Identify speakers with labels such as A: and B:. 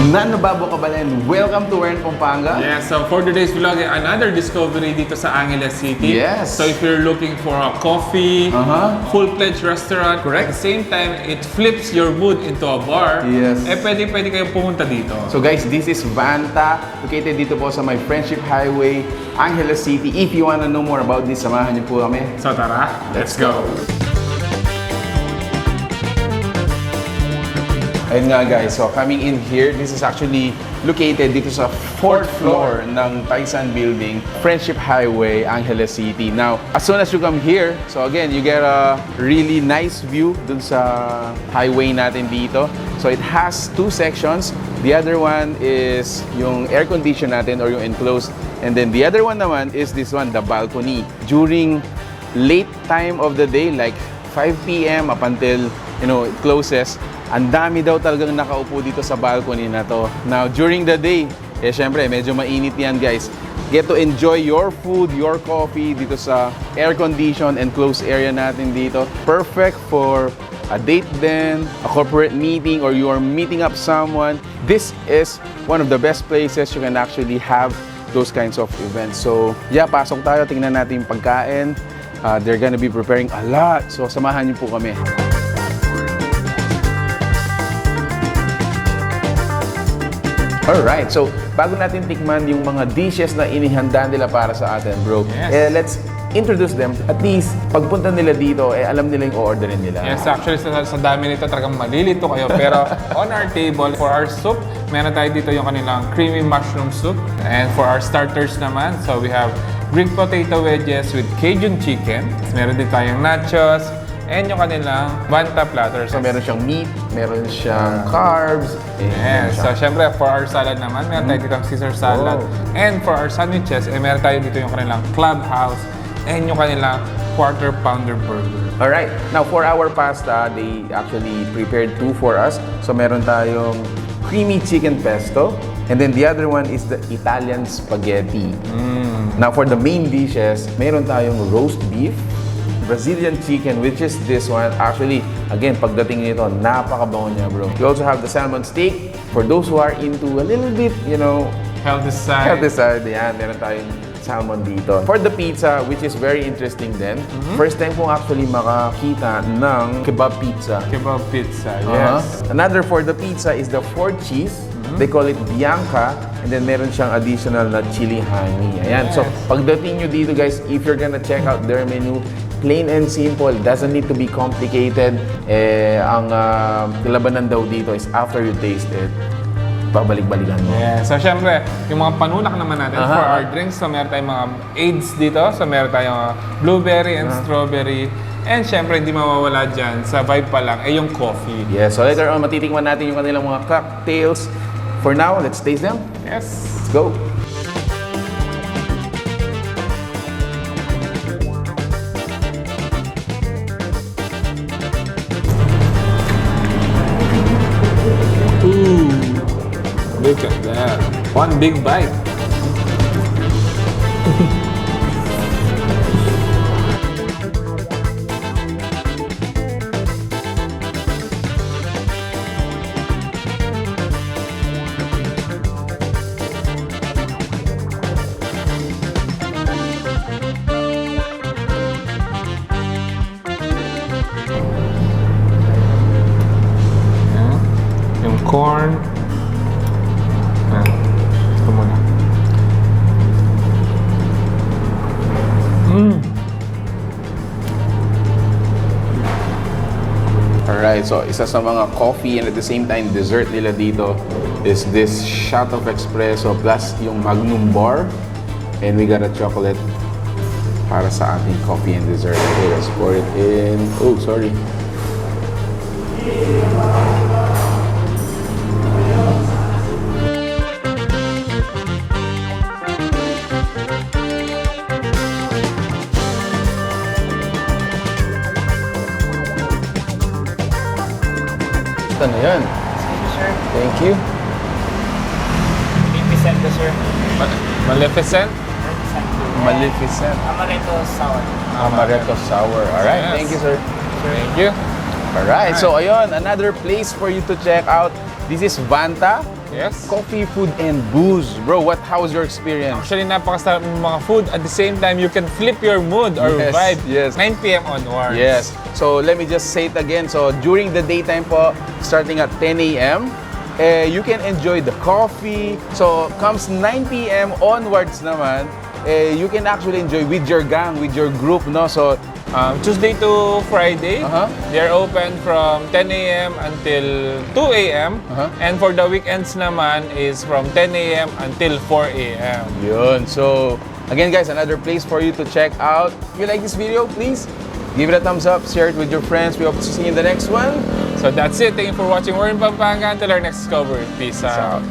A: Nanobabo Kabalan, welcome to Wern, Pampanga.
B: Yes, so for today's vlog, another discovery dito sa Angeles City.
A: Yes.
B: So if you're looking for a coffee, full-fledged restaurant,
A: correct.
B: At the same time, it flips your mood into a bar.
A: Yes.
B: Pwede kayong pumunta dito.
A: So guys, this is VANTA, located dito po sa my Friendship Highway, Angeles City. If you wanna know more about this, samahan niyo po kami.
B: So tara, let's go!
A: Ayun nga guys, so coming in here, this is actually located dito sa 4th floor ng Taysan building, Friendship Highway, Angeles City. Now, as soon as you come here, so again, you get a really nice view dun sa highway natin dito. So it has two sections. The other one is yung air condition natin or yung enclosed. And then the other one naman is this one, the balcony. During late time of the day, like 5 p.m. up until, it closes, ang dami daw talagang nakaupo dito sa balcony na to. Now, during the day, syempre, medyo mainit yan, guys. Get to enjoy your food, your coffee dito sa air-conditioned and closed area natin dito. Perfect for a date din, a corporate meeting, or you are meeting up someone. This is one of the best places you can actually have those kinds of events. So, yeah, pasok tayo. Tingnan natin yung pagkain. They're gonna be preparing a lot. So, samahan niyo po kami. Alright, so bago natin tikman yung mga dishes na inihanda nila para sa atin, bro, let's introduce them. At least, pagpunta nila dito, alam nila yung orderin nila.
B: Yes, actually, sa dami nito, talagang malilito kayo. Pero on our table, for our soup, meron tayo dito yung kanilang creamy mushroom soup. And for our starters naman, so we have green potato wedges with Cajun chicken. Meron din tayong nachos. And yung kanilang VANTA platter.
A: So, meron siyang meat, meron siyang carbs.
B: Yes. So, syempre, for our salad naman, meron tayo ditong Caesar salad. And for our sandwiches, meron tayo dito yung kanilang clubhouse and yung kanilang quarter pounder burger.
A: Alright. Now, for our pasta, they actually prepared two for us. So, meron tayong creamy chicken pesto. And then the other one is the Italian spaghetti. Now, for the main dishes, meron tayong roast beef, Brazilian chicken, which is this one. Actually, again, pagdating nito, napakabango niya, bro. We also have the salmon steak. For those who are into a little bit,
B: healthy side.
A: Healthy side, yan. Meron tayong salmon dito. For the pizza, which is very interesting din. First time kong actually makakita ng kebab pizza.
B: Kebab pizza, yes.
A: Another for the pizza is the 4 cheese. They call it Bianca. And then meron siyang additional na chili honey. Ayan. So, pagdating nyo dito, guys, if you're gonna check out their menu, plain and simple, doesn't need to be complicated. Ang labanan daw dito is after you taste it, babalik-balikan mo.
B: Yeah. So, syempre, yung mga panunak naman natin for our drinks, so meron tayong mga aids dito. So, meron tayong blueberry and strawberry. And syempre, hindi mawawala dyan, sa vibe pa lang, yung coffee.
A: Yeah, so later on, matitikman natin yung kanilang mga cocktails. For now, let's taste them.
B: Yes.
A: Let's go.
B: Ooh, look at that. One big bite. Corn. Ito muna.
A: Alright, so isa sa mga coffee and at the same time dessert nila dito is this shot of espresso plus yung Magnum bar. And we got a chocolate para sa ating coffee and dessert. Okay, let's pour it in. Oh, sorry. Ito na yan.
C: Sure.
A: Thank you.
C: Mango, sir.
B: Maleficent.
A: Maleficent.
C: Amaretto sour.
A: Amaretto sour. Alright,
B: Yes.
A: thank you, sir.
B: Thank you.
A: Alright, so ayun, another place for you to check out. This is Vanta
B: Yes.
A: Coffee, Food, and Booze. Bro, how was your experience?
B: Actually, napakasarap ng mga food. At the same time, you can flip your mood or
A: Yes,
B: vibe.
A: yes.
B: 9 p.m. onwards.
A: Yes. So let me just say it again. So during the daytime po, starting at 10 a.m., you can enjoy the coffee. So comes 9 p.m. onwards naman, you can actually enjoy with your gang, with your group, no? So
B: Tuesday to Friday,
A: Uh-huh.
B: they're open from 10 a.m. until 2 a.m.
A: Uh-huh.
B: And for the weekends naman is from 10 a.m. until 4 a.m.
A: yun. So again guys, another place for you to check out. If you like this video, please give it a thumbs up, share it with your friends. We hope to see you in the next one.
B: So that's it. Thank you for watching. We're in Pampanga. Until our next discovery. Peace out.
A: out.